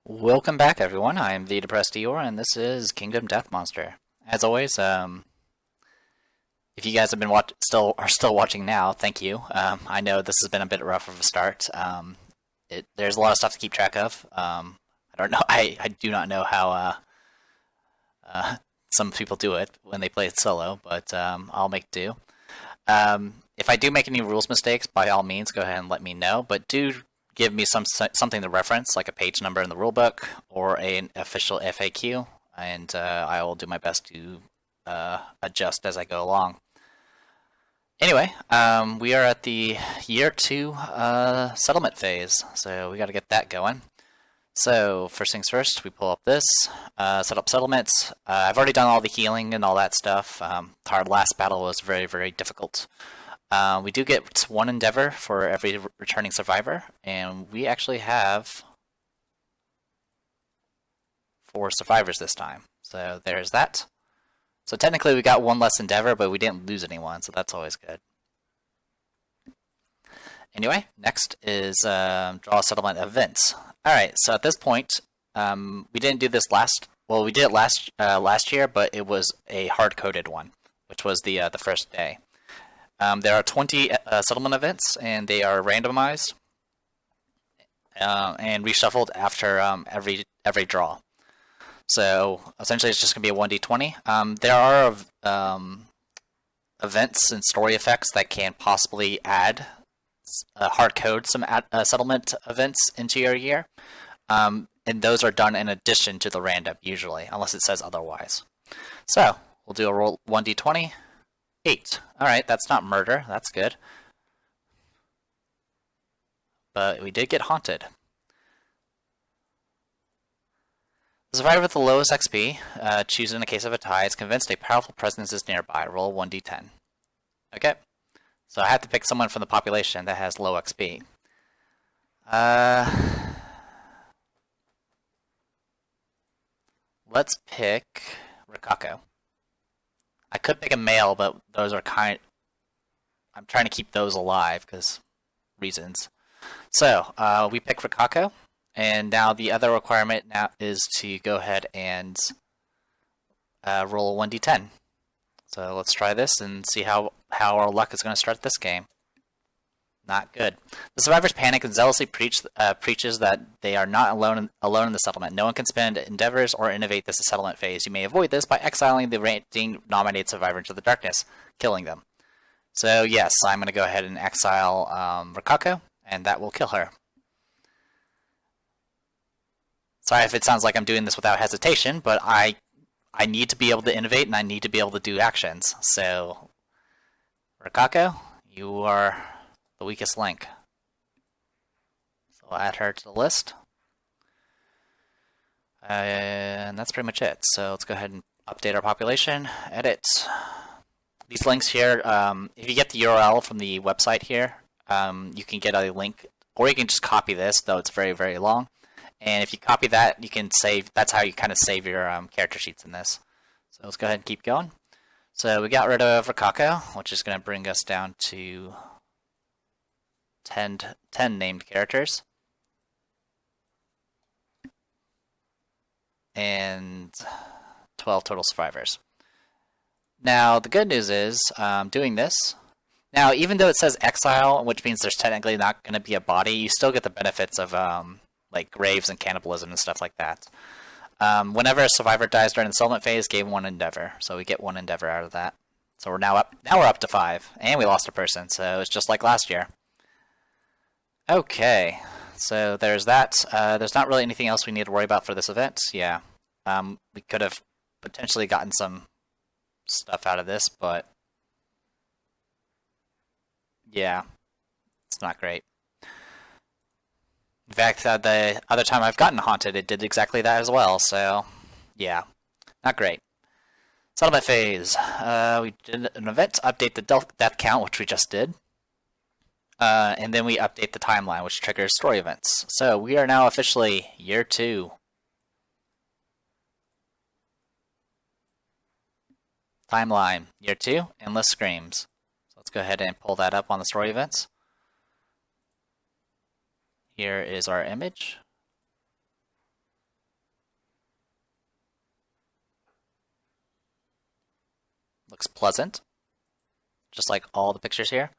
Welcome back, everyone. I am the Depressed Eeyore, and this is Kingdom Death Monster. As always, if you guys have been still watching now, thank you. I know this has been a bit rough of a start. There's a lot of stuff to keep track of. I don't know. I do not know how some people do it when they play it solo, but I'll make do. If I do make any rules mistakes, by all means, go ahead and let me know. But do give me something to reference, like a page number in the rulebook or an official FAQ, and I will do my best to adjust as I go along. Anyway, we are at the year 2 settlement phase, so we got to get that going. So first things first, we pull up this, set up settlements. I've already done all the healing and all that stuff. Our last battle was very, very difficult. We do get 1 endeavor for every returning survivor, and we actually have 4 survivors this time. So there's that. So technically we got 1 less endeavor, but we didn't lose anyone, so that's always good. Anyway, next is draw settlement events. Alright, so at this point, we didn't do this well, we did it last year, but it was a hard-coded one, which was the first day. There are 20 settlement events, and they are randomized and reshuffled after every draw. So essentially, it's just going to be a 1d20. There are events and story effects that can possibly add hard code some settlement events into your year, and those are done in addition to the random usually, unless it says otherwise. So we'll do a roll 1d20. 8. Alright, that's not murder. That's good. But we did get haunted. The survivor with the lowest XP, choose in a case of a tie, is convinced a powerful presence is nearby. Roll 1d10. Okay. So I have to pick someone from the population that has low XP. Let's pick Rikako. I could pick a male, but those are I'm trying to keep those alive because reasons. So we pick Rikako, and now the other requirement now is to go ahead and roll a 1d10. So let's try this and see how our luck is going to start this game. Not good. The survivors panic and zealously preaches that they are not alone in the settlement. No one can spend endeavors or innovate this settlement phase. You may avoid this by exiling the rating-nominated survivor into the darkness, killing them. So yes, I'm going to go ahead and exile Rikako, and that will kill her. Sorry if it sounds like I'm doing this without hesitation, but I need to be able to innovate, and I need to be able to do actions. So, Rikako, you are the weakest link. So I'll add her to the list. And that's pretty much it. So let's go ahead and update our population. Edit. These links here, if you get the URL from the website here, you can get a link, or you can just copy this, though it's very, very long. And if you copy that, you can save, that's how you kind of save your character sheets in this. So let's go ahead and keep going. So we got rid of Rikako, which is going to bring us down to 10 named characters. And 12 total survivors. Now, the good news is, doing this, now even though it says exile, which means there's technically not going to be a body, you still get the benefits of like graves and cannibalism and stuff like that. Whenever a survivor dies during the settlement phase, gain 1 endeavor. So we get 1 endeavor out of that. So we're now up to 5, and we lost a person, so it's just like last year. Okay, so there's that. There's not really anything else we need to worry about for this event. Yeah, we could have potentially gotten some stuff out of this, but yeah, it's not great. In fact, the other time I've gotten haunted, it did exactly that as well, so yeah, not great. Settlement phase. We did an event, update the death count, which we just did. And then we update the timeline, which triggers story events. So we are now officially year 2. Timeline, year 2, Endless Screams. So let's go ahead and pull that up on the story events. Here is our image. looks pleasant, just like all the pictures here.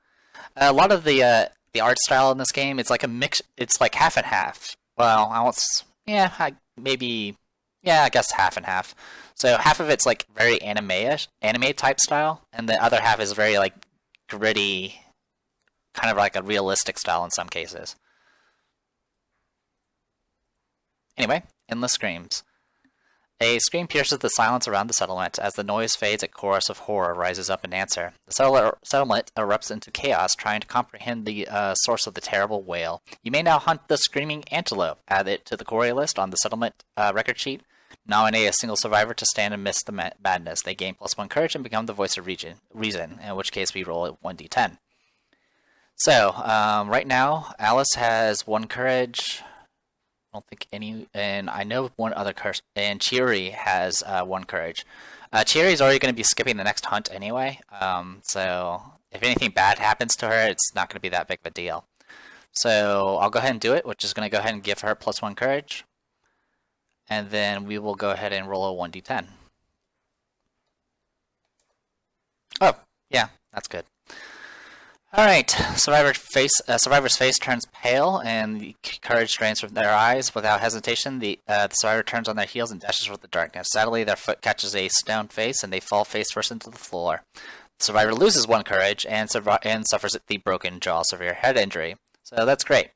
A lot of the art style in this game, it's like a mix. It's like half and half. Well, I guess half and half. So half of it's like very anime type style, and the other half is very like gritty, kind of like a realistic style in some cases. Anyway, endless screams. A scream pierces the silence around the settlement. As the noise fades, a chorus of horror rises up in answer. The settlement erupts into chaos, trying to comprehend the source of the terrible wail. You may now hunt the screaming antelope. Add it to the gory list on the settlement record sheet. Nominate a single survivor to stand amidst the madness. They gain +1 courage and become the voice of reason, in which case we roll 1d10. So, right now, Alice has 1 courage. I don't think any, and I know 1 other curse, and Chiori has 1 courage. Chiori's already going to be skipping the next hunt anyway, so if anything bad happens to her, it's not going to be that big of a deal. So I'll go ahead and do it, which is going to go ahead and give her +1 courage, and then we will go ahead and roll a 1d10. Oh, yeah, that's good. Alright, survivor's face turns pale, and the courage drains from their eyes. Without hesitation, the survivor turns on their heels and dashes for the darkness. Sadly, their foot catches a stone face, and they fall face first into the floor. The survivor loses 1 courage and suffers the broken jaw, severe head injury. So that's great.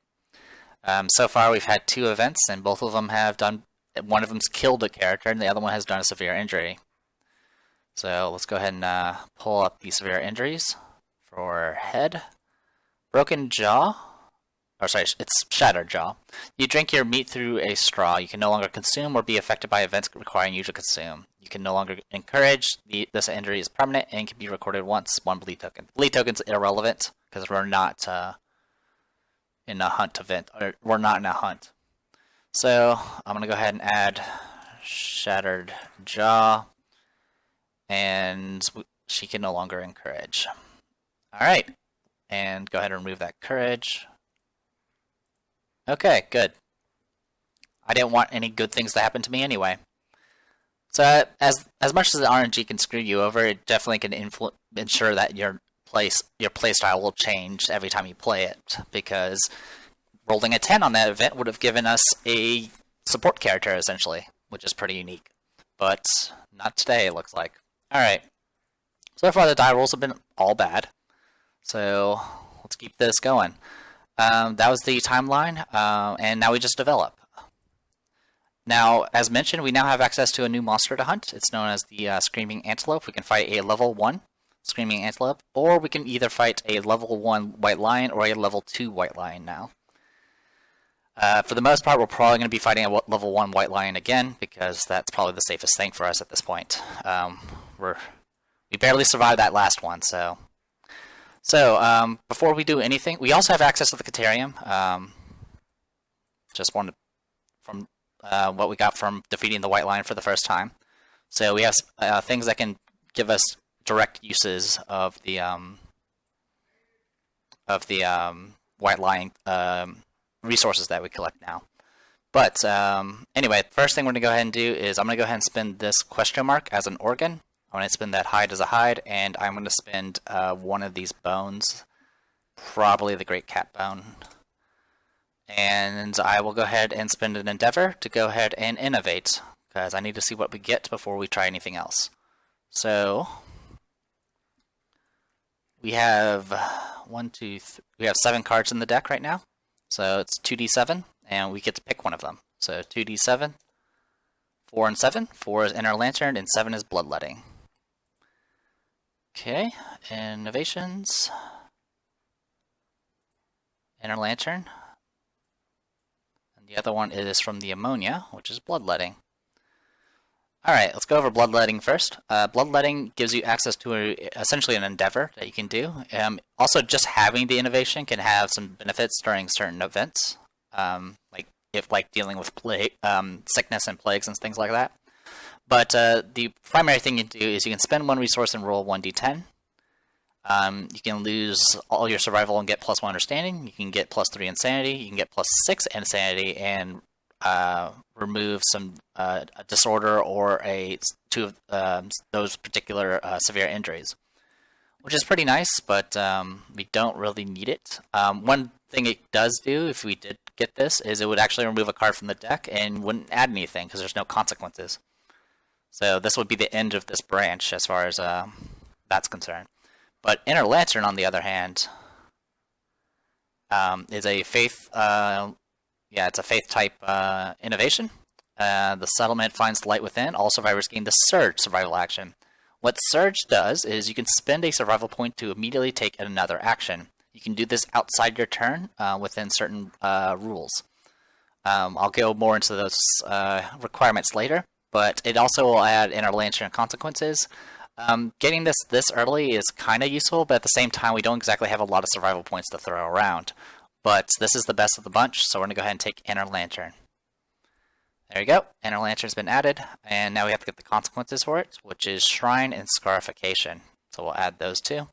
So far, we've had 2 events, and both of them have done. One of them's killed a character, and the other one has done a severe injury. So let's go ahead and pull up the severe injuries. For head, broken jaw, it's shattered jaw. You drink your meat through a straw. You can no longer consume or be affected by events requiring you to consume. You can no longer encourage. This injury is permanent and can be recorded once. 1 bleed token. Bleed token's irrelevant because we're not in a hunt event, or we're not in a hunt. So I'm gonna go ahead and add shattered jaw, and she can no longer encourage. Alright, and go ahead and remove that courage. Okay, good. I didn't want any good things to happen to me anyway. So as much as the RNG can screw you over, it definitely can ensure that your playstyle will change every time you play it, because rolling a 10 on that event would have given us a support character, essentially, which is pretty unique. But not today, it looks like. Alright, so far the die rolls have been all bad. So let's keep this going. That was the timeline, and now we just develop. Now, as mentioned, we now have access to a new monster to hunt. It's known as the Screaming Antelope. We can fight a level 1 Screaming Antelope, or we can either fight a level 1 White Lion or a level 2 White Lion now. For the most part, we're probably going to be fighting a level 1 White Lion again, because that's probably the safest thing for us at this point. We barely survived that last one, so... before we do anything, we also have access to the Caterium. Just one from what we got from defeating the White Lion for the first time. So we have things that can give us direct uses of the White Lion resources that we collect now. But anyway, first thing we're going to go ahead and do is I'm going to go ahead and spin this question mark as an organ. I'm going to spin that hide as a hide, and I'm going to spend 1 of these bones, probably the Great Cat Bone. And I will go ahead and spend an endeavor to go ahead and innovate, because I need to see what we get before we try anything else. So we have we have 7 cards in the deck right now. So it's 2d7, and we get to pick one of them. So 2d7, 4 and 7. 4 is Inner Lantern, and 7 is Bloodletting. Okay, innovations, Inner Lantern, and the other one is from the Ammonia, which is Bloodletting. Alright, let's go over Bloodletting first. Bloodletting gives you access to essentially an endeavor that you can do. Also, just having the innovation can have some benefits during certain events, like dealing with sickness and plagues and things like that. But the primary thing you can do is you can spend 1 resource and roll 1d10. You can lose all your survival and get +1 understanding. You can get +3 insanity. You can get +6 insanity and remove some a disorder or a those particular severe injuries, which is pretty nice, but we don't really need it. One thing it does do, if we did get this, is it would actually remove a card from the deck and wouldn't add anything because there's no consequences. So this would be the end of this branch as far as that's concerned. But Inner Lantern, on the other hand, is a faith. It's a faith type innovation. The settlement finds the light within. All survivors gain the Surge survival action. What Surge does is you can spend a survival point to immediately take another action. You can do this outside your turn within certain rules. I'll go more into those requirements later, but it also will add Inner Lantern consequences. Getting this early is kind of useful, but at the same time, we don't exactly have a lot of survival points to throw around. But this is the best of the bunch, so we're going to go ahead and take Inner Lantern. There you go. Inner Lantern's been added, and now we have to get the consequences for it, which is Shrine and Scarification. So we'll add those two.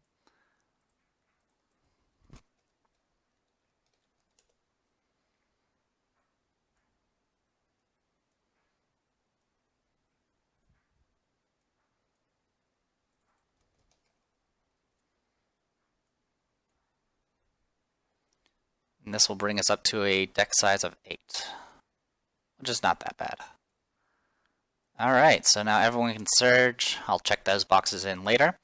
And this will bring us up to a deck size of 8, which is not that bad. Alright, so now everyone can surge. I'll check those boxes in later.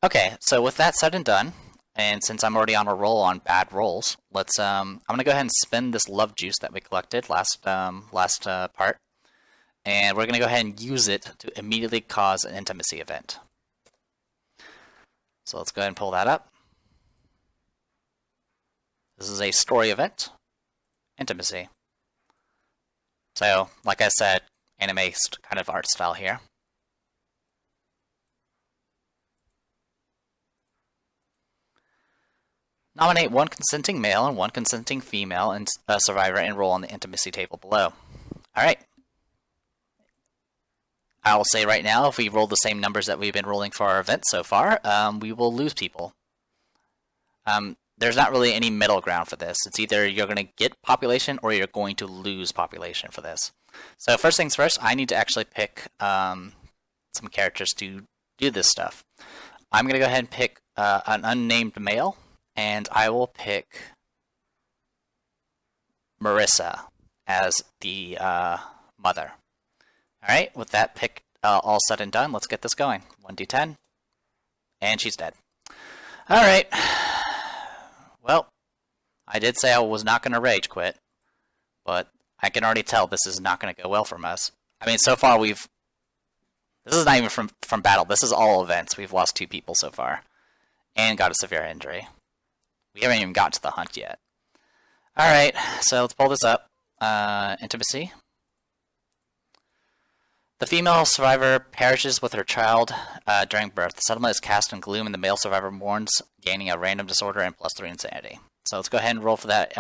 Okay, so with that said and done, and since I'm already on a roll on bad rolls, let's I'm gonna go ahead and spin this love juice that we collected last part, and we're gonna go ahead and use it to immediately cause an intimacy event. So let's go ahead and pull that up. This is a story event, intimacy. So, like I said, anime kind of art style here. Nominate one consenting male and one consenting female and a survivor and roll on the intimacy table below. Alright. I will say right now, if we roll the same numbers that we've been rolling for our event so far, we will lose people. There's not really any middle ground for this. It's either you're going to get population or you're going to lose population for this. So first things first, I need to actually pick some characters to do this stuff. I'm going to go ahead and pick an unnamed male, and I will pick Marissa as the mother. Alright, with that pick all said and done, let's get this going. 1d10, and she's dead. Alright. Well, I did say I was not going to rage quit, but I can already tell this is not going to go well from us. I mean, so far this is not even from battle, this is all events. We've lost 2 people so far, and got a severe injury. We haven't even got to the hunt yet. Alright, so let's pull this up. Intimacy. The female survivor perishes with her child during birth. The settlement is cast in gloom, and the male survivor mourns, gaining a random disorder and +3 insanity. So let's go ahead and roll for that.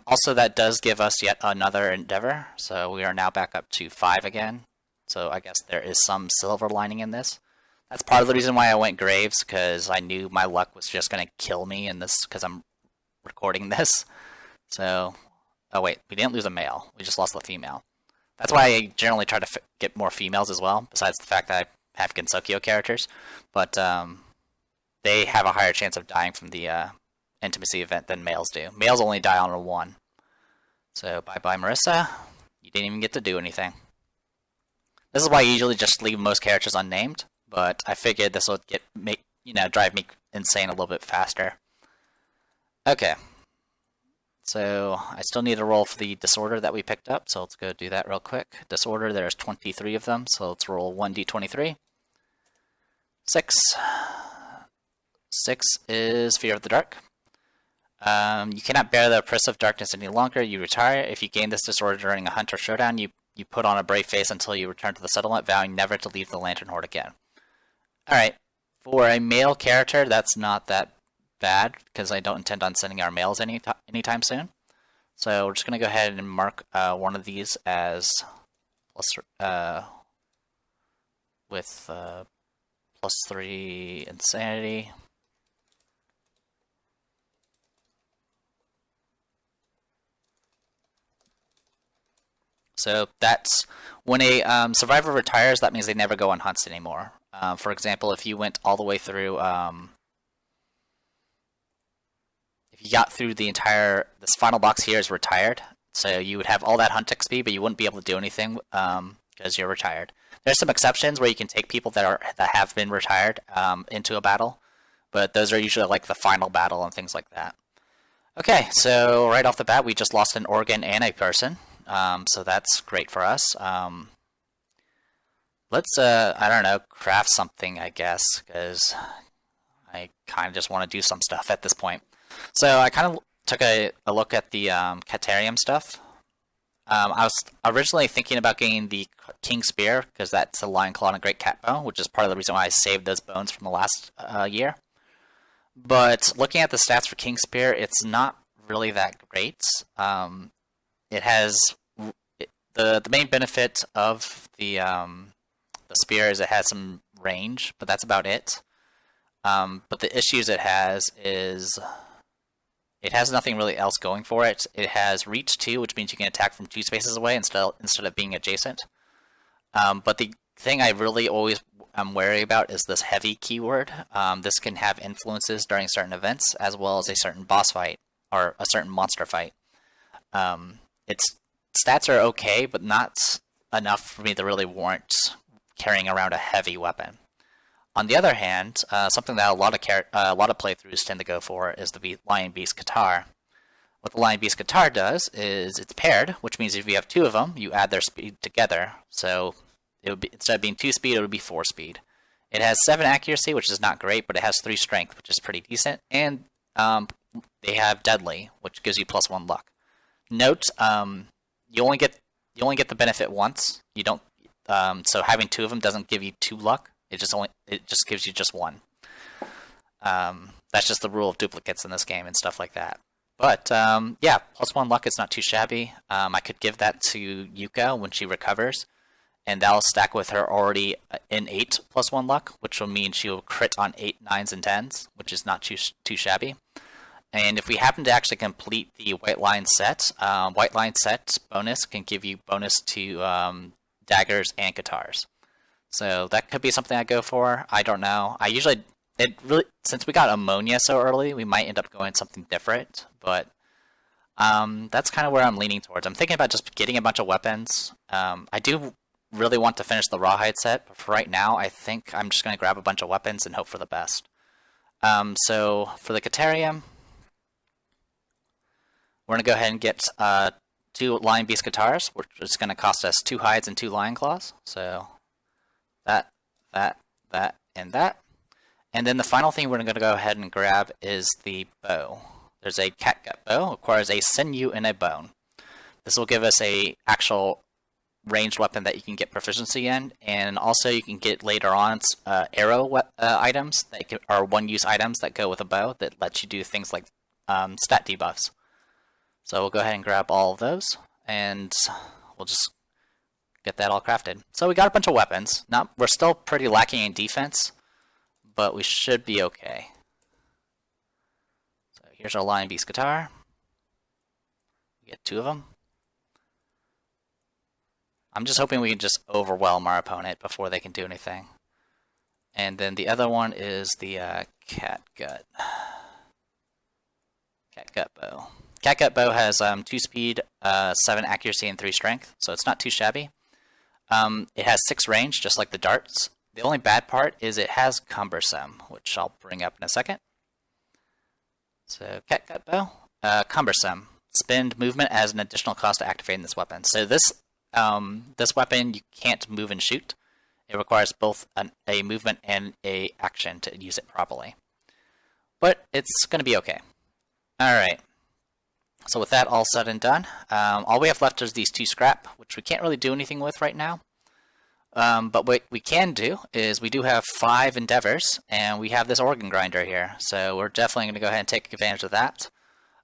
Also, that does give us yet another endeavor. So we are now back up to 5 again. So I guess there is some silver lining in this. That's part of the reason why I went Graves, because I knew my luck was just going to kill me in this, because I'm recording this. So... Oh wait, we didn't lose a male. We just lost the female. That's why I generally try to get more females as well, besides the fact that I have Gensokyo characters. But they have a higher chance of dying from the intimacy event than males do. Males only die on a 1. So bye-bye Marissa. You didn't even get to do anything. This is why I usually just leave most characters unnamed, but I figured this would drive me insane a little bit faster. Okay. So I still need to roll for the disorder that we picked up, so let's go do that real quick. Disorder, there's 23 of them, so let's roll 1d23. 6. 6 is Fear of the Dark. You cannot bear the oppressive darkness any longer. You retire. If you gain this disorder during a hunt or showdown, you put on a brave face until you return to the settlement, vowing never to leave the Lantern Horde again. Alright, for a male character, that's not that bad, because I don't intend on sending our males anytime soon. So we're just going to go ahead and mark one of these as with +3 insanity. So that's when a survivor retires, that means they never go on hunts anymore. For example, if you went all the way through, if you got through the entire, this final box here is retired, so you would have all that hunt XP, but you wouldn't be able to do anything because you're retired. There's some exceptions where you can take people that have been retired into a battle, but those are usually like the final battle and things like that. Okay, so right off the bat, we just lost an organ and a person, so that's great for us. Let's, I don't know, craft something, I guess, because I kind of just want to do some stuff at this point. So I kind of took a look at the Caterium stuff. I was originally thinking about getting the King Spear, because that's a Lion Claw and a Great Cat Bow, which is part of the reason why I saved those bones from the last year. But looking at the stats for King Spear, it's not really that great. It has the main benefit of the spear is it has some range, but that's about it. But the issues it has is it has nothing really else going for it. It has reach 2, which means you can attack from 2 spaces away instead of being adjacent. But the thing I really always am wary about is this heavy keyword. This can have influences during certain events, as well as a certain boss fight, or a certain monster fight. Its stats are okay, but not enough for me to really warrant carrying around a heavy weapon. On the other hand, something that a lot of playthroughs tend to go for is the Lion Beast Guitar. What the Lion Beast Guitar does is it's paired, which means if you have 2 of them, you add their speed together. So it would be, instead of being 2 speed, it would be 4 speed. It has 7 accuracy, which is not great, but it has 3 strength, which is pretty decent. And they have Deadly, which gives you +1 luck. Note, you only get the benefit once. You don't. So having 2 of them doesn't give you 2 luck. It just gives you just 1. That's just the rule of duplicates in this game and stuff like that. But yeah, +1 luck is not too shabby. I could give that to Yuka when she recovers, and that'll stack with her already in 8 +1 luck, which will mean she will crit on 8, 9s, and 10s, which is not too shabby. And if we happen to actually complete the White Lion set bonus can give you bonus to daggers and guitars. So that could be something I go for. I don't know. Since we got ammonia so early, we might end up going something different. But that's kind of where I'm leaning towards. I'm thinking about just getting a bunch of weapons. I do really want to finish the Rawhide set, but for right now, I think I'm just going to grab a bunch of weapons and hope for the best. So for the Caterium, we're going to go ahead and get 2 Lion Beast Guitars, which is going to cost us 2 hides and 2 Lion Claws. So that, and that. And then the final thing we're going to go ahead and grab is the bow. There's a Catgut Bow, requires a sinew and a bone. This will give us a actual ranged weapon that you can get proficiency in, and also you can get later on arrow items that are one-use items that go with a bow that lets you do things like stat debuffs. So we'll go ahead and grab all of those, and we'll just get that all crafted. So we got a bunch of weapons. We're still pretty lacking in defense, but we should be okay. So here's our Lion Beast Guitar. We get 2 of them. I'm just hoping we can just overwhelm our opponent before they can do anything. And then the other one is the Catgut Bow. Catgut Bow has 2 speed, 7 accuracy, and 3 strength, so it's not too shabby. It has 6 range, just like the darts. The only bad part is it has Cumbersome, which I'll bring up in a second. So Catgut Bow, Cumbersome. Spend movement as an additional cost to activating this weapon. So this weapon you can't move and shoot. It requires both a movement and a action to use it properly. But it's going to be okay. Alright. So with that all said and done, all we have left is these 2 scrap, which we can't really do anything with right now. But what we can do is we do have 5 endeavors, and we have this organ grinder here. So we're definitely going to go ahead and take advantage of that.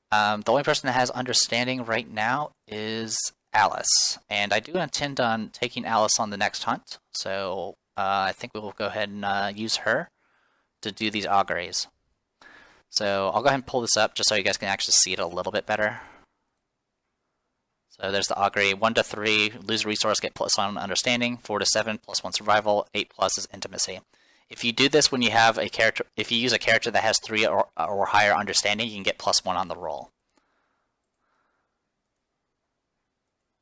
The only person that has understanding right now is Alice, and I do intend on taking Alice on the next hunt. So I think we will go ahead and use her to do these auguries. So I'll go ahead and pull this up just so you guys can actually see it a little bit better. So there's the augury. 1 to 3, lose a resource, get +1 understanding. 4 to 7, +1 survival. 8 plus is intimacy. If you do this when you have a character, if you use a character that has 3 or higher understanding, you can get +1 on the roll.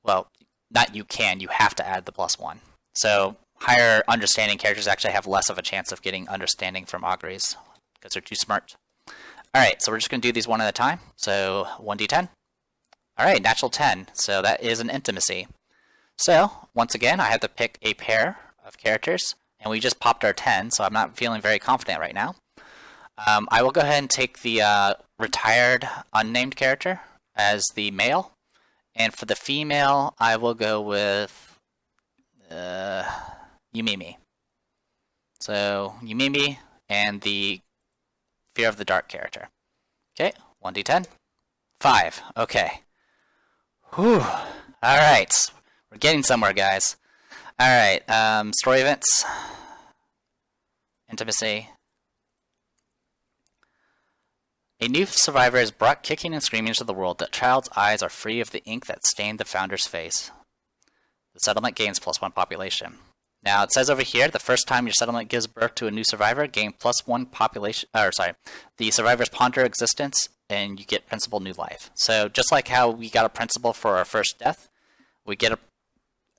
Well, not you can, you have to add the +1. So higher understanding characters actually have less of a chance of getting understanding from auguries because they're too smart. Alright, so we're just going to do these one at a time. So 1d10. Alright, natural 10. So that is an intimacy. So, once again, I have to pick a pair of characters, and we just popped our 10, so I'm not feeling very confident right now. I will go ahead and take the retired unnamed character as the male, and for the female, I will go with Yumimi. So, Yumimi and the Fear of the Dark character. Okay, 1d10. 5. Okay. Whew. Alright. We're getting somewhere, guys. Alright, story events. Intimacy. A new survivor is brought kicking and screaming into the world. The child's eyes are free of the ink that stained the founder's face. The settlement gains +1 population. Now, it says over here, the first time your settlement gives birth to a new survivor, gain +1 population, the survivors ponder existence, and you get principal new life. So, just like how we got a principal for our first death, we get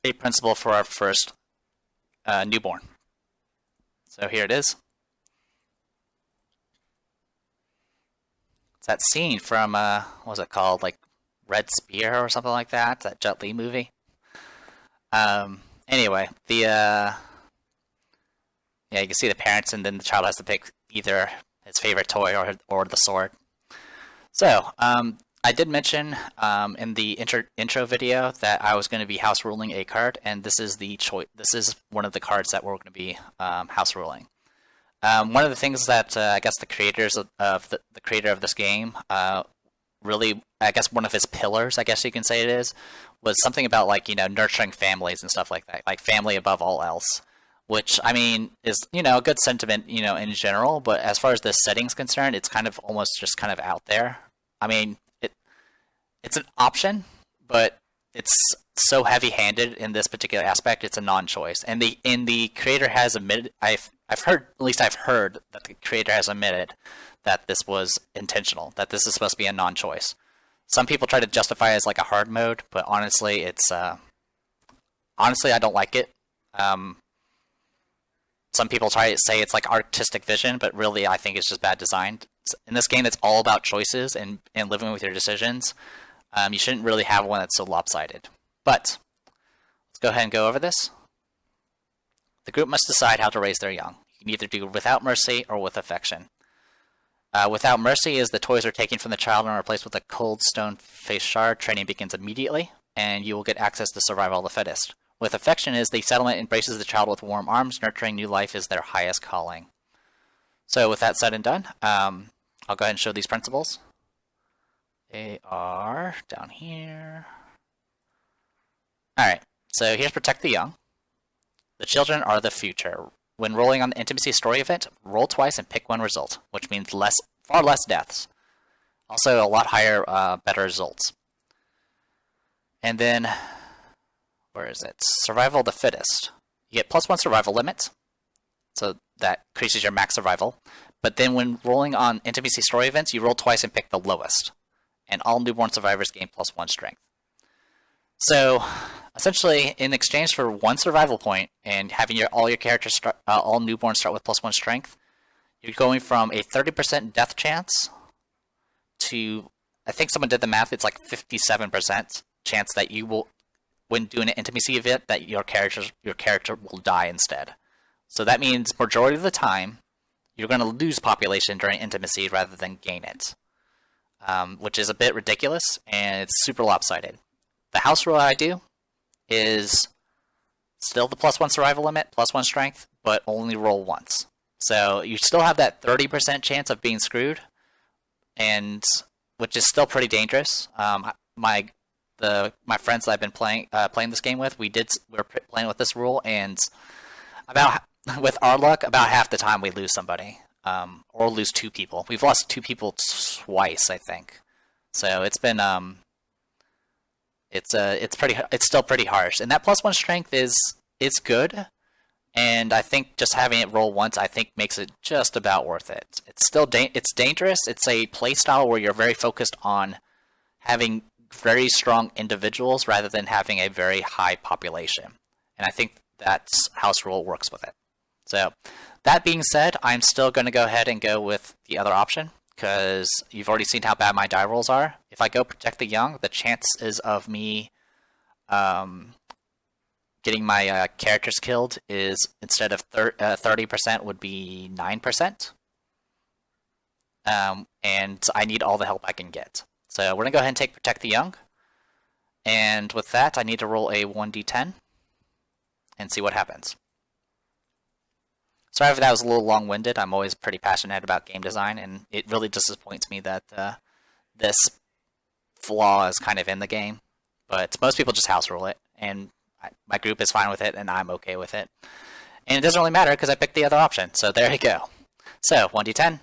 a principal for our first newborn. So, here it is. It's that scene from, what was it called, like Red Spear or something like that, that Jet Li movie. Anyway, you can see the parents, and then the child has to pick either his favorite toy or the sword. So, I did mention in the intro video that I was going to be house ruling a card, and this is the choice. This is one of the cards that we're going to be house ruling. One of the things that I guess the creators of the creator of this game really, I guess one of his pillars, I guess you can say it is, was something about, like, nurturing families and stuff like that, like family above all else, which, I mean, is, a good sentiment, in general, but as far as the setting's concerned, it's kind of almost just kind of out there. I mean, it's an option, but it's so heavy-handed in this particular aspect, it's a non-choice. And the creator has admitted, I've heard that the creator has admitted that this was intentional, that this is supposed to be a non-choice. Some people try to justify it as like a hard mode, but honestly, it's honestly I don't like it. Some people try to say it's like artistic vision, but really I think it's just bad design. In this game, it's all about choices and living with your decisions. You shouldn't really have one that's so lopsided. But let's go ahead and go over this. The group must decide how to raise their young. You can either do without mercy or with affection. Without mercy is the toys are taken from the child and replaced with a cold stone face shard. Training begins immediately, and you will get access to survival of the fittest. With affection is the settlement embraces the child with warm arms. Nurturing new life is their highest calling. So with that said and done, I'll go ahead and show these principles. They are down here. Alright, so here's Protect the Young. The children are the future. When rolling on the Intimacy story event, roll twice and pick one result, which means far less deaths. Also, a lot higher, better results. And then, where is it? Survival of the fittest. You get +1 survival limit, so that increases your max survival. But then when rolling on Intimacy story events, you roll twice and pick the lowest. And all newborn survivors gain +1 strength. So, essentially, in exchange for 1 survival point and having all your characters all newborns start with +1 strength, you're going from a 30% death chance to, I think someone did the math, it's like 57% chance that you will, when doing an intimacy event, that your character will die instead. So that means majority of the time, you're going to lose population during intimacy rather than gain it, which is a bit ridiculous and it's super lopsided. The house rule I do is still the +1 survival limit, +1 strength, but only roll once. So you still have that 30% chance of being screwed, and which is still pretty dangerous. My friends that I've been playing this game with, we were playing with this rule, and with our luck, about half the time we lose somebody, or lose 2 people. We've lost 2 people twice, I think. So it's been It's still pretty harsh, and that +1 strength is good. And I think just having it roll once, I think makes it just about worth it. It's still it's dangerous. It's a playstyle where you're very focused on having very strong individuals rather than having a very high population. And I think that's House Rule works with it. So that being said, I'm still going to go ahead and go with the other option because you've already seen how bad my die rolls are. If I go Protect the Young, the chances of me getting my characters killed is, instead of 30%, would be 9%. And I need all the help I can get. So we're going to go ahead and take Protect the Young. And with that, I need to roll a 1d10 and see what happens. Sorry if that was a little long-winded. I'm always pretty passionate about game design, and it really disappoints me that this flaw is kind of in the game. But most people just house rule it, and my group is fine with it, and I'm okay with it. And it doesn't really matter because I picked the other option, so there you go. So, 1d10.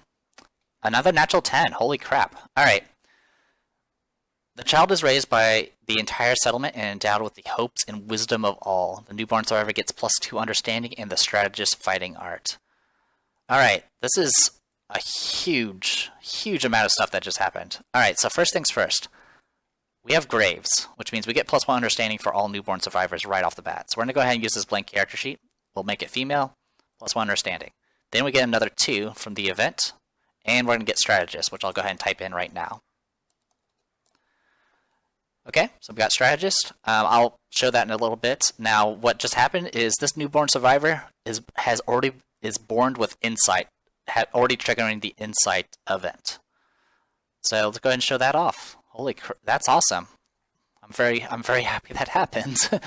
Another natural 10. Holy crap. Alright. The child is raised by the entire settlement and endowed with the hopes and wisdom of all. The newborn survivor gets +2 understanding and the strategist fighting art. Alright, this is a huge amount of stuff that just happened. Alright, so first things first. We have Graves, which means we get +1 understanding for all newborn survivors right off the bat. So we're going to go ahead and use this blank character sheet. We'll make it female, +1 understanding. Then we get another 2 from the event, and we're going to get strategist, which I'll go ahead and type in right now. Okay, so we've got strategist. I'll show that in a little bit. Now, what just happened is this newborn survivor is born with insight, already triggering the insight event. So let's go ahead and show that off. Holy crap, that's awesome! I'm very happy that happened. All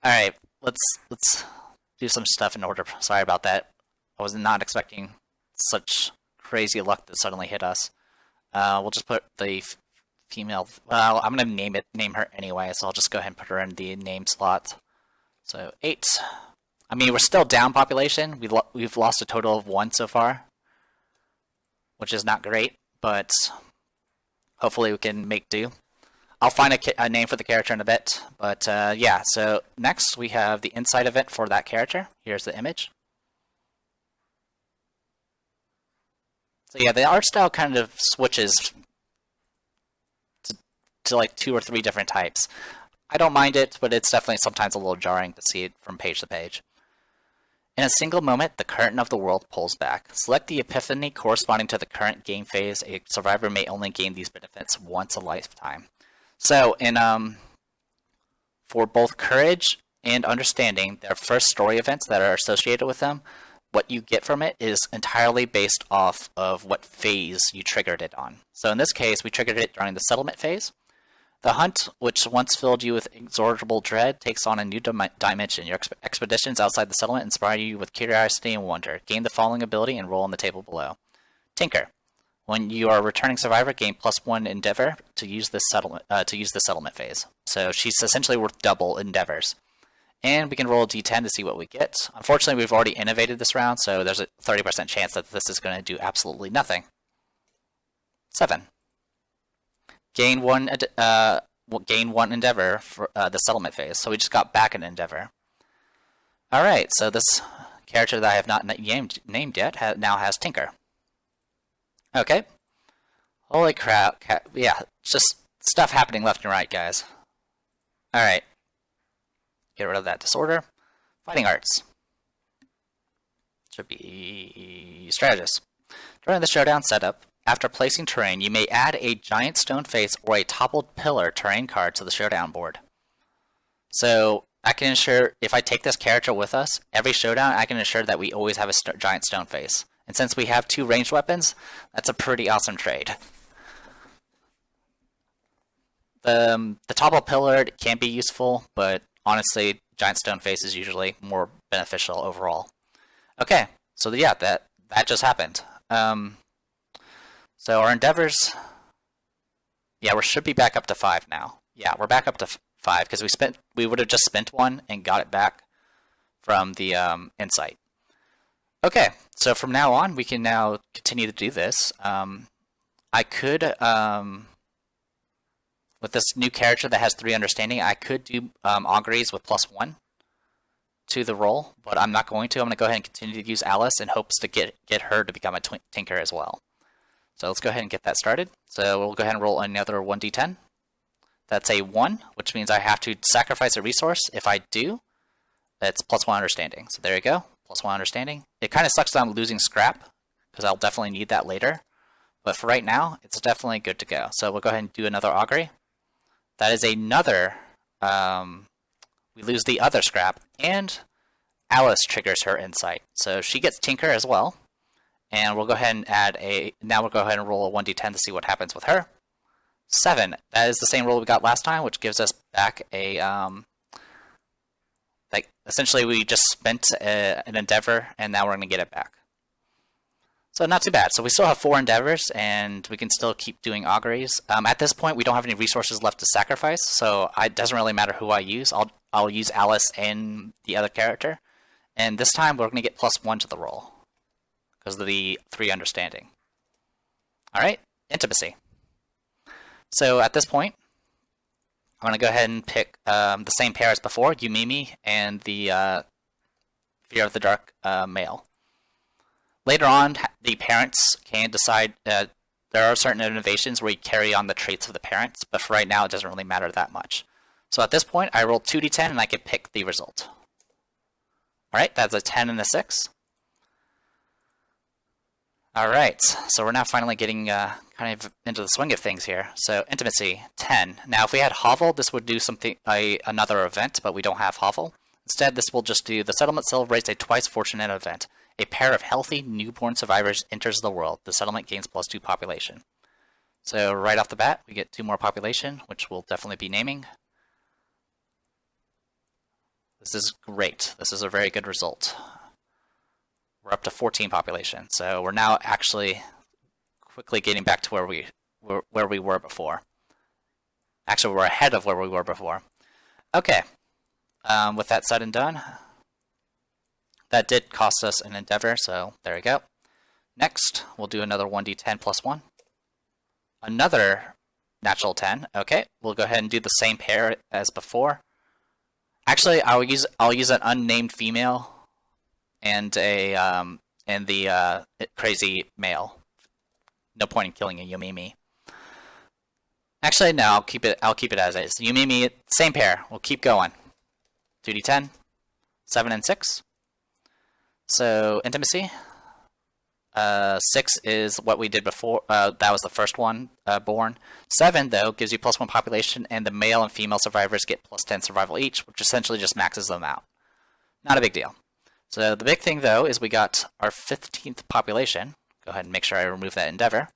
right, let's do some stuff in order. Sorry about that. I was not expecting such crazy luck that suddenly hit us. We'll just put the female. Well, I'm gonna name her anyway, so I'll just go ahead and put her in the name slot. So 8. I mean, we're still down population. We've lost a total of 1 so far, which is not great, but hopefully we can make do. I'll find a name for the character in a bit, but yeah. So next we have the insight event for that character. Here's the image. So yeah, the art style kind of switches to like 2 or 3 different types. I don't mind it, but it's definitely sometimes a little jarring to see it from page to page. In a single moment, the curtain of the world pulls back. Select the epiphany corresponding to the current game phase. A survivor may only gain these benefits once a lifetime. So, for both courage and understanding, their first story events that are associated with them, what you get from it is entirely based off of what phase you triggered it on. So in this case, we triggered it during the settlement phase. The hunt, which once filled you with inexorable dread, takes on a new dimension. Your expeditions outside the settlement inspire you with curiosity and wonder. Gain the following ability and roll on the table below. Tinker. When you are a returning survivor, gain +1 endeavor to use this settlement phase. So she's essentially worth double endeavors. And we can roll a d10 to see what we get. Unfortunately, we've already innovated this round, so there's a 30% chance that this is going to do absolutely nothing. 7. Gain one endeavor for the settlement phase. So we just got back an endeavor. Alright, so this character that I have not named yet now has Tinker. Okay. Holy crap. Yeah, just stuff happening left and right, guys. Alright. Get rid of that disorder. Fighting arts. Should be strategist. During the showdown setup, after placing terrain, you may add a giant stone face or a toppled pillar terrain card to the showdown board. So I can ensure, if I take this character with us, every showdown I can ensure that we always have a giant stone face. And since we have 2 ranged weapons, that's a pretty awesome trade. The toppled pillar can be useful, but honestly, giant stone face is usually more beneficial overall. Okay, so yeah, that just happened. So our endeavors, yeah, we should be back up to 5 now. Yeah, we're back up to 5 because we would have just spent 1 and got it back from the insight. Okay, so from now on, we can now continue to do this. I could with this new character that has 3 understanding, I could do auguries with +1 to the roll, but I'm not going to. I'm going to go ahead and continue to use Alice in hopes to get her to become a tinker as well. So let's go ahead and get that started. So we'll go ahead and roll another 1d10. That's a 1, which means I have to sacrifice a resource. If I do, that's +1 understanding. So there you go, +1 understanding. It kind of sucks that I'm losing scrap, because I'll definitely need that later. But for right now, it's definitely good to go. So we'll go ahead and do another augury. That is another, we lose the other scrap, and Alice triggers her insight. So she gets tinker as well. And we'll go ahead and add now we'll go ahead and roll a 1d10 to see what happens with her. 7. That is the same roll we got last time, which gives us back a, like, essentially we just spent an endeavor, and now we're going to get it back. So not too bad. So we still have 4 endeavors, and we can still keep doing auguries. At this point, we don't have any resources left to sacrifice, so it doesn't really matter who I use. I'll use Alice and the other character. And this time, we're going to get +1 to the roll, because of the 3 understanding. Alright, intimacy. So at this point, I'm going to go ahead and pick the same pair as before, Yumimi and the Fear of the Dark male. Later on, the parents can decide, there are certain innovations where you carry on the traits of the parents, but for right now it doesn't really matter that much. So at this point, I roll 2d10 and I can pick the result. Alright, that's a 10 and a 6. Alright, so we're now finally getting kind of into the swing of things here. So, intimacy, 10. Now, if we had Hovel, this would do something another event, but we don't have Hovel. Instead, this will just do, the settlement celebrates a twice fortunate event. A pair of healthy, newborn survivors enters the world. The settlement gains +2 population. So, right off the bat, we get 2 more population, which we'll definitely be naming. This is great. This is a very good result. We're up to 14 population, so we're now actually quickly getting back to where we were before. Actually, we're ahead of where we were before. Okay, with that said and done, that did cost us an endeavor, so there we go. Next, we'll do another 1d10 +1. Another natural 10. Okay, we'll go ahead and do the same pair as before. Actually, I'll use an unnamed female and the crazy male. No point in killing a Yumimi. Actually, no, I'll keep it as is. Yumimi, same pair. We'll keep going. 2d10, 7 and 6. So intimacy. 6 is what we did before. That was the first one born. 7 though gives you +1 population, and the male and female survivors get +10 survival each, which essentially just maxes them out. Not a big deal. So the big thing though is we got our 15th population. Go ahead and make sure I remove that endeavor.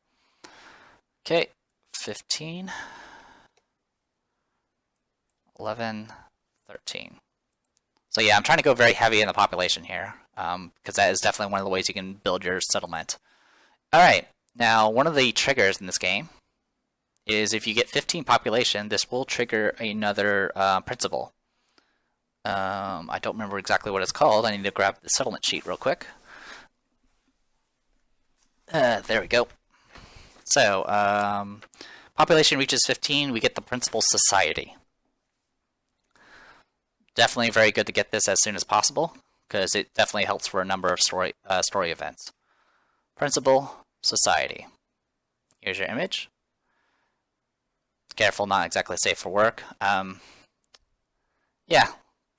Okay, 15, 11, 13. So yeah, I'm trying to go very heavy in the population here, because that is definitely one of the ways you can build your settlement. Alright, now one of the triggers in this game is if you get 15 population, this will trigger another principle. I don't remember exactly what it's called. I need to grab the settlement sheet real quick. There we go. So, population reaches 15, we get the principle society. Definitely very good to get this as soon as possible, because it definitely helps for a number of story events. Principle society. Here's your image. Careful, not exactly safe for work. Yeah,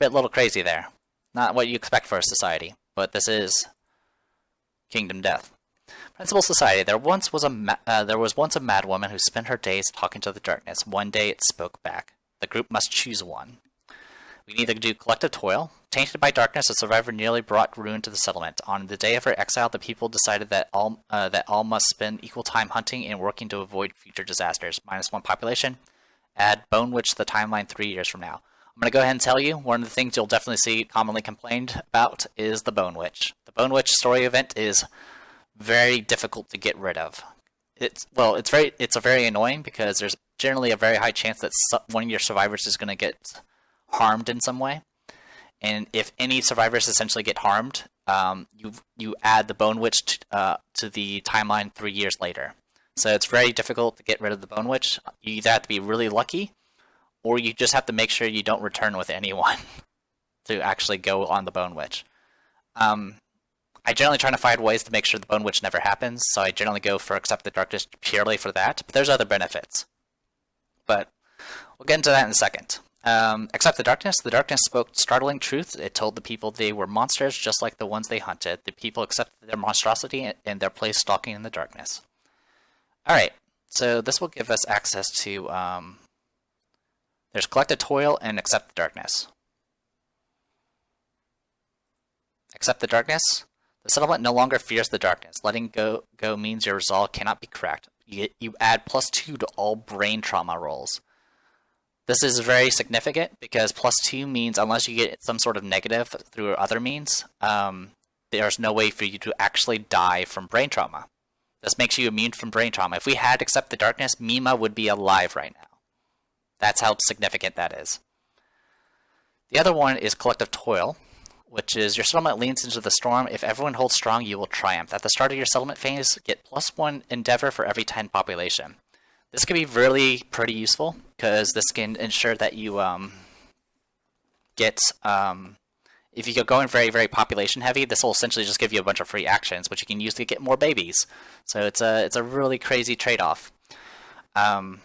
a little crazy there. Not what you expect for a society, but this is Kingdom Death. Principle society. There was once a madwoman who spent her days talking to the darkness. One day it spoke back. The group must choose one. We need to do collective toil. Tainted by darkness, a survivor nearly brought ruin to the settlement. On the day of her exile, the people decided that all must spend equal time hunting and working to avoid future disasters. -1 population. Add Bone Witch to the timeline 3 years from now. I'm going to go ahead and tell you, one of the things you'll definitely see commonly complained about is the Bone Witch. The Bone Witch story event is very difficult to get rid of. It's very annoying because there's generally a very high chance that one of your survivors is going to get harmed in some way. And if any survivors essentially get harmed, you add the Bone Witch to the timeline 3 years later. So it's very difficult to get rid of the Bone Witch. You either have to be really lucky, or you just have to make sure you don't return with anyone to actually go on the Bone Witch. I generally try to find ways to make sure the Bone Witch never happens, so I generally go for Accept the Darkness purely for that, but there's other benefits. But we'll get into that in a second. Accept the Darkness spoke startling truths. It told the people they were monsters just like the ones they hunted. The people accepted their monstrosity and their place stalking in the darkness. Alright, so this will give us access to, there's Collective Toil and Accept the Darkness. Accept the Darkness. The settlement no longer fears the darkness. Letting go means your resolve cannot be cracked. You add +2 to all brain trauma rolls. This is very significant because +2 means unless you get some sort of negative through other means, there's no way for you to actually die from brain trauma. This makes you immune from brain trauma. If we had Accept the Darkness, Mima would be alive right now. That's how significant that is. The other one is Collective Toil, which is your settlement leans into the storm. If everyone holds strong, you will triumph. At the start of your settlement phase, get +1 endeavor for every 10 population. This can be really pretty useful, because this can ensure that you get, if you go going very, very population heavy, this will essentially just give you a bunch of free actions, which you can use to get more babies. So it's a really crazy trade-off. Part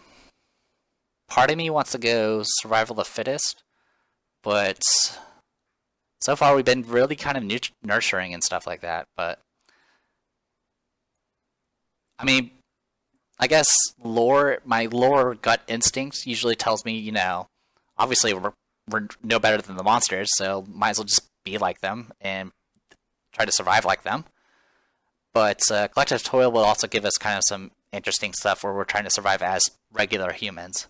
of me wants to go survival of the fittest, but so far we've been really kind of nurturing and stuff like that, but I mean, I guess my lore gut instincts usually tells me, you know, obviously we're no better than the monsters, so might as well just be like them and try to survive like them. But Collective Toil will also give us kind of some interesting stuff where we're trying to survive as regular humans.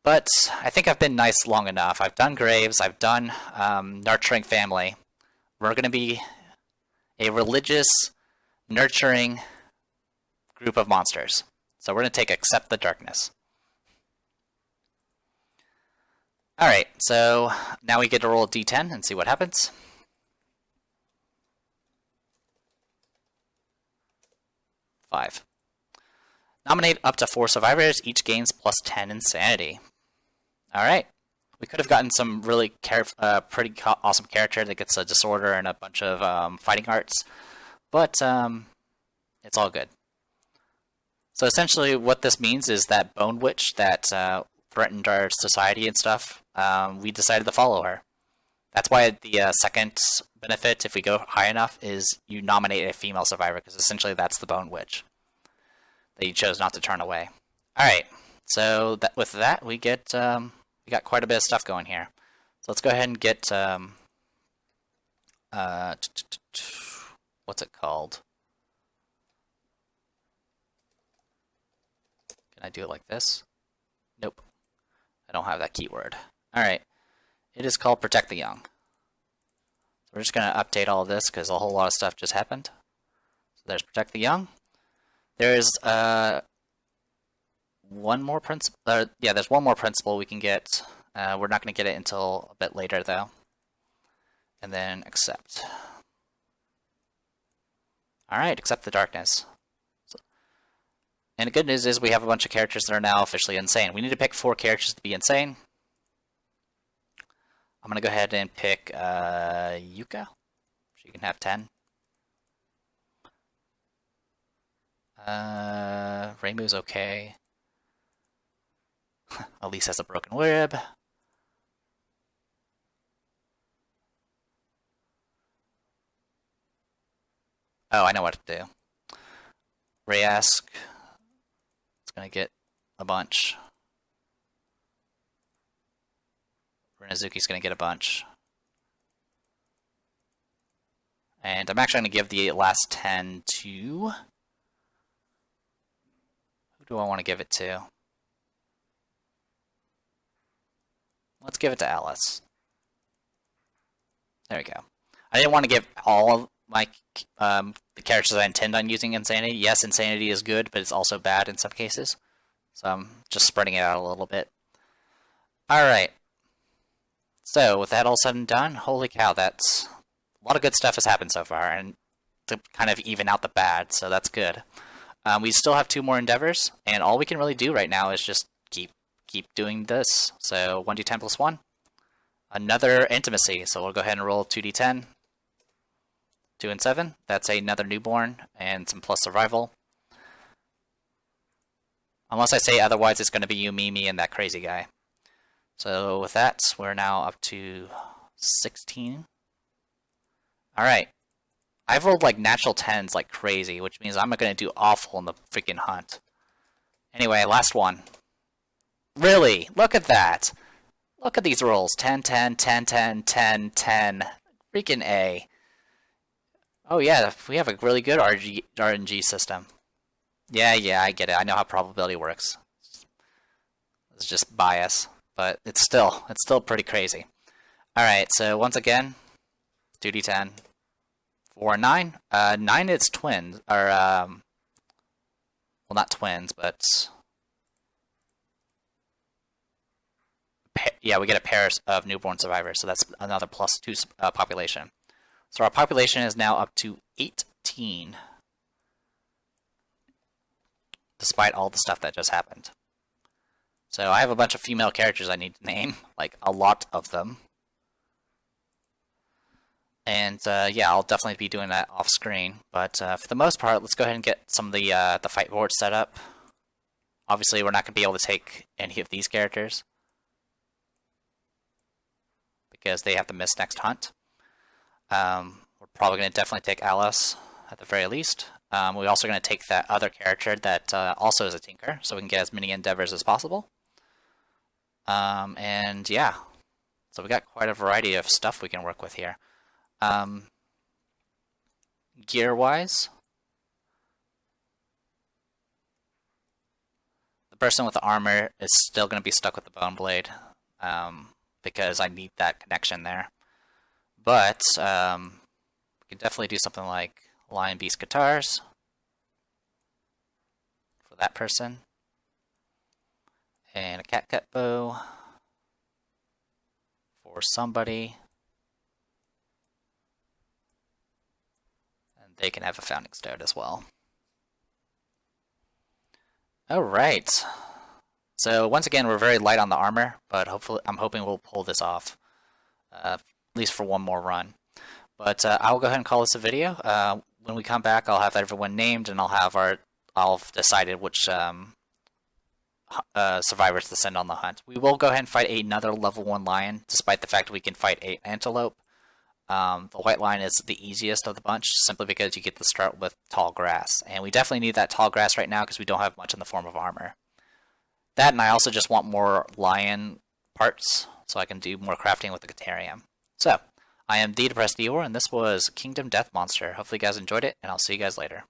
But I think I've been nice long enough. I've done graves, I've done nurturing family. We're going to be a religious, nurturing group of monsters. So we're going to take Accept the Darkness. Alright, so now we get to roll a d10 and see what happens. Five. Nominate up to 4 survivors, each gains +10 insanity. Alright. We could have gotten some really pretty awesome character that gets a disorder and a bunch of fighting arts, but it's all good. So essentially what this means is that Bone Witch that threatened our society and stuff, we decided to follow her. That's why the second benefit, if we go high enough, is you nominate a female survivor, because essentially that's the Bone Witch that you chose not to turn away. Alright, so with that we get we got quite a bit of stuff going here. So let's go ahead and get what's it called? Can I do it like this? Nope. I don't have that keyword. Alright. It is called Protect the Young. So we're just going to update all of this because a whole lot of stuff just happened. So there's Protect the Young. There's one more principle. Yeah, there's one more principle we can get. We're not going to get it until a bit later, though. And then Accept. Alright, Accept the Darkness. And the good news is we have a bunch of characters that are now officially insane. We need to pick 4 characters to be insane. I'm going to go ahead and pick Yuka. She can have 10. Reimu's okay. Elise has a broken rib. Oh, I know what to do. Rayask is going to get a bunch. Renazuki's going to get a bunch. And I'm actually going to give the last 10 to... Who do I want to give it to? Let's give it to Alice. There we go. I didn't want to give all of my the characters I intend on using Insanity. Yes, Insanity is good, but it's also bad in some cases. So I'm just spreading it out a little bit. Alright. So, with that all said and done, holy cow, that's... A lot of good stuff has happened so far, and to kind of even out the bad, so that's good. We still have 2 more endeavors, and all we can really do right now is just keep doing this. So 1d10 plus 1. Another intimacy, so we'll go ahead and roll 2d10. 2 and 7. That's another newborn, and some plus survival. Unless I say otherwise, it's going to be you, me, and that crazy guy. So with that, we're now up to 16. Alright. I've rolled like natural 10s like crazy, which means I'm going to do awful in the freaking hunt. Anyway, last one. Really? Look at that. Look at these rolls. 10, 10, 10, 10, 10, 10. Freaking A. Oh yeah, we have a really good RNG system. Yeah, I get it. I know how probability works. It's just bias, but it's still pretty crazy. Alright, so once again, 2d10. 4 and 9. 9 is twins, or well, not twins, but yeah, we get a pair of newborn survivors, so that's another +2 population. So our population is now up to 18, despite all the stuff that just happened. So I have a bunch of female characters I need to name, like a lot of them. And yeah, I'll definitely be doing that off screen. But for the most part, let's go ahead and get some of the fight board set up. Obviously, we're not going to be able to take any of these characters because they have to miss next hunt. We're probably going to definitely take Alice at the very least. We're also going to take that other character that also is a tinker, so we can get as many endeavors as possible. And yeah, so we got quite a variety of stuff we can work with here. Gear-wise, the person with the armor is still going to be stuck with the bone blade, because I need that connection there. But we can definitely do something like Lion Beast Guitars for that person, and a Cat bow for somebody. They can have a Founding Stone as well. Alright. So once again, we're very light on the armor, but I'm hoping we'll pull this off. At least for one more run. But I'll go ahead and call this a video. When we come back, I'll have everyone named, and I'll decided which survivors to send on the hunt. We will go ahead and fight another level 1 lion, despite the fact that we can fight an antelope. The white lion is the easiest of the bunch, simply because you get to start with tall grass. And we definitely need that tall grass right now because we don't have much in the form of armor. That, and I also just want more lion parts, so I can do more crafting with the Guitarium. So, I am The Depressed Eeyore, and this was Kingdom Death Monster. Hopefully you guys enjoyed it, and I'll see you guys later.